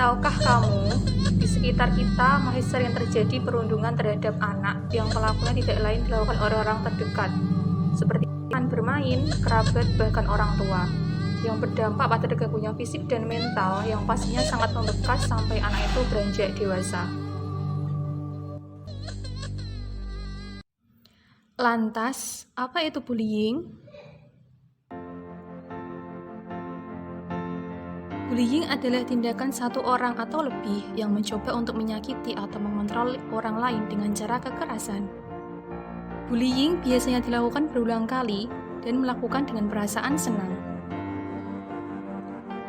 Tahukah kamu, di sekitar kita masih sering terjadi perundungan terhadap anak yang pelakunya tidak lain dilakukan orang-orang terdekat, seperti teman bermain, kerabat, bahkan orang tua, yang berdampak pada terganggunya fisik dan mental yang pastinya sangat membekas sampai anak itu beranjak dewasa. Lantas, apa itu bullying? Bullying adalah tindakan satu orang atau lebih yang mencoba untuk menyakiti atau mengontrol orang lain dengan cara kekerasan. Bullying biasanya dilakukan berulang kali dan melakukan dengan perasaan senang.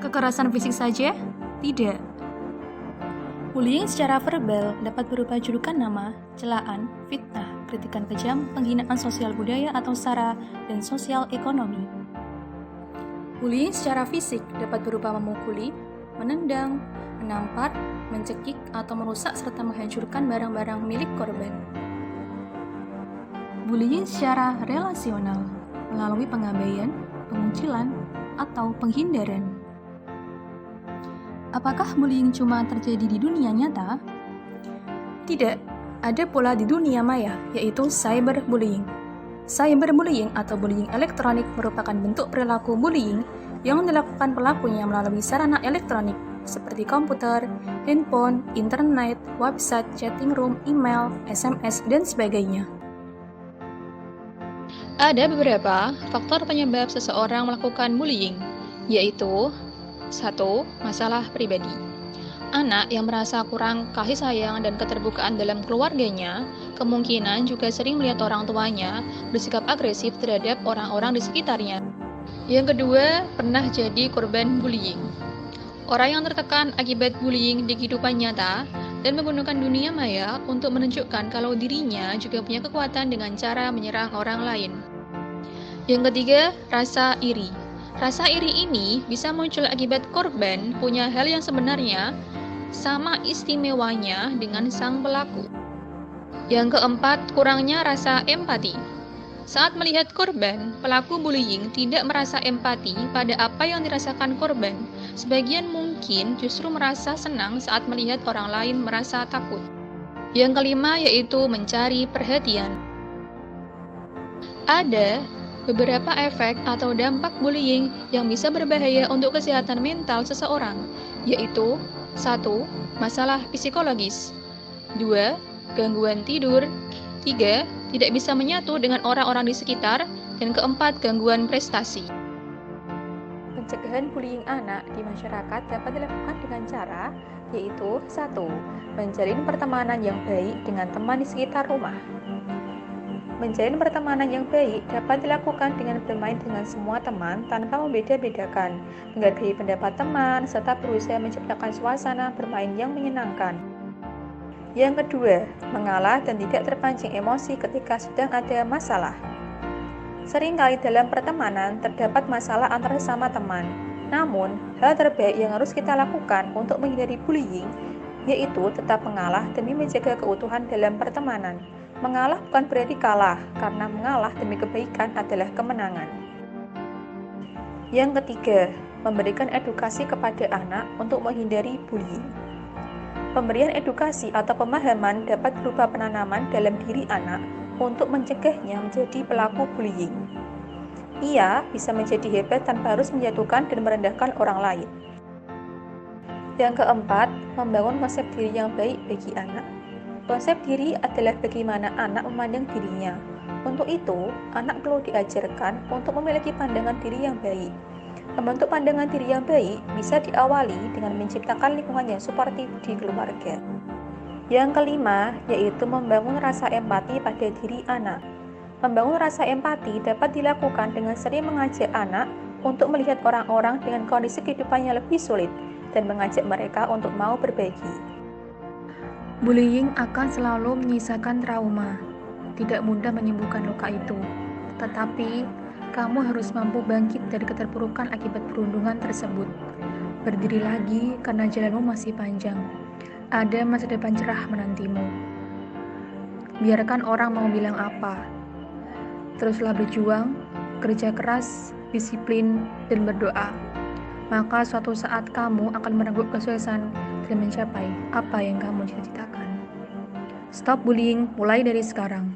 Kekerasan fisik saja? Tidak. Bullying secara verbal dapat berupa julukan nama, celaan, fitnah, kritikan kejam, penghinaan sosial budaya atau sara, dan sosial ekonomi. Bullying secara fisik dapat berupa memukuli, menendang, menampar, mencekik, atau merusak serta menghancurkan barang-barang milik korban. Bullying secara relasional melalui pengabaian, pengucilan, atau penghindaran. Apakah bullying cuma terjadi di dunia nyata? Tidak, ada pula di dunia maya, yaitu cyberbullying. Cyberbullying atau bullying elektronik merupakan bentuk perilaku bullying yang dilakukan pelakunya melalui sarana elektronik seperti komputer, handphone, internet, website, chatting room, email, SMS, dan sebagainya. Ada beberapa faktor penyebab seseorang melakukan bullying, yaitu 1. Masalah pribadi. Anak yang merasa kurang kasih sayang dan keterbukaan dalam keluarganya, kemungkinan juga sering melihat orang tuanya bersikap agresif terhadap orang-orang di sekitarnya. Yang kedua, pernah jadi korban bullying. Orang yang tertekan akibat bullying di kehidupan nyata dan menggunakan dunia maya untuk menunjukkan kalau dirinya juga punya kekuatan dengan cara menyerang orang lain. Yang ketiga, rasa iri. Rasa iri ini bisa muncul akibat korban punya hal yang sebenarnya sama istimewanya dengan sang pelaku. Yang keempat, kurangnya rasa empati. Saat melihat korban, pelaku bullying tidak merasa empati pada apa yang dirasakan korban. Sebagian mungkin justru merasa senang saat melihat orang lain merasa takut. Yang kelima yaitu mencari perhatian. Ada beberapa efek atau dampak bullying yang bisa berbahaya untuk kesehatan mental seseorang, yaitu 1. Masalah psikologis. 2. Gangguan tidur. 3. Tidak bisa menyatu dengan orang-orang di sekitar. Dan keempat, gangguan prestasi. Pencegahan bullying anak di masyarakat dapat dilakukan dengan cara, yaitu 1. Menjalin pertemanan yang baik dengan teman di sekitar rumah. Menjalin pertemanan yang baik dapat dilakukan dengan bermain dengan semua teman tanpa membeda-bedakan, menghargai pendapat teman, serta berusaha menciptakan suasana bermain yang menyenangkan. Yang kedua, mengalah dan tidak terpancing emosi ketika sedang ada masalah. Seringkali dalam pertemanan terdapat masalah antara sesama teman. Namun, hal terbaik yang harus kita lakukan untuk menghindari bullying yaitu tetap mengalah demi menjaga keutuhan dalam pertemanan. Mengalah bukan berarti kalah, karena mengalah demi kebaikan adalah kemenangan. Yang ketiga, memberikan edukasi kepada anak untuk menghindari bullying. Pemberian edukasi atau pemahaman dapat berupa penanaman dalam diri anak untuk mencegahnya menjadi pelaku bullying. Ia bisa menjadi hebat tanpa harus menjatuhkan dan merendahkan orang lain. Yang keempat, membangun konsep diri yang baik bagi anak. Konsep diri adalah bagaimana anak memandang dirinya. Untuk itu, anak perlu diajarkan untuk memiliki pandangan diri yang baik. Membentuk pandangan diri yang baik bisa diawali dengan menciptakan lingkungan yang suportif di keluarga. Yang kelima, yaitu membangun rasa empati pada diri anak. Membangun rasa empati dapat dilakukan dengan sering mengajak anak untuk melihat orang-orang dengan kondisi kehidupannya lebih sulit dan mengajak mereka untuk mau berbagi. Bullying akan selalu menyisakan trauma, tidak mudah menyembuhkan luka itu. Tetapi, kamu harus mampu bangkit dari keterpurukan akibat perundungan tersebut. Berdiri lagi karena jalanmu masih panjang. Ada masa depan cerah menantimu. Biarkan orang mau bilang apa. Teruslah berjuang, kerja keras, disiplin, dan berdoa. maka suatu saat kamu akan merenggut kesuksesan dan mencapai apa yang kamu cita-citakan. Stop bullying mulai dari sekarang.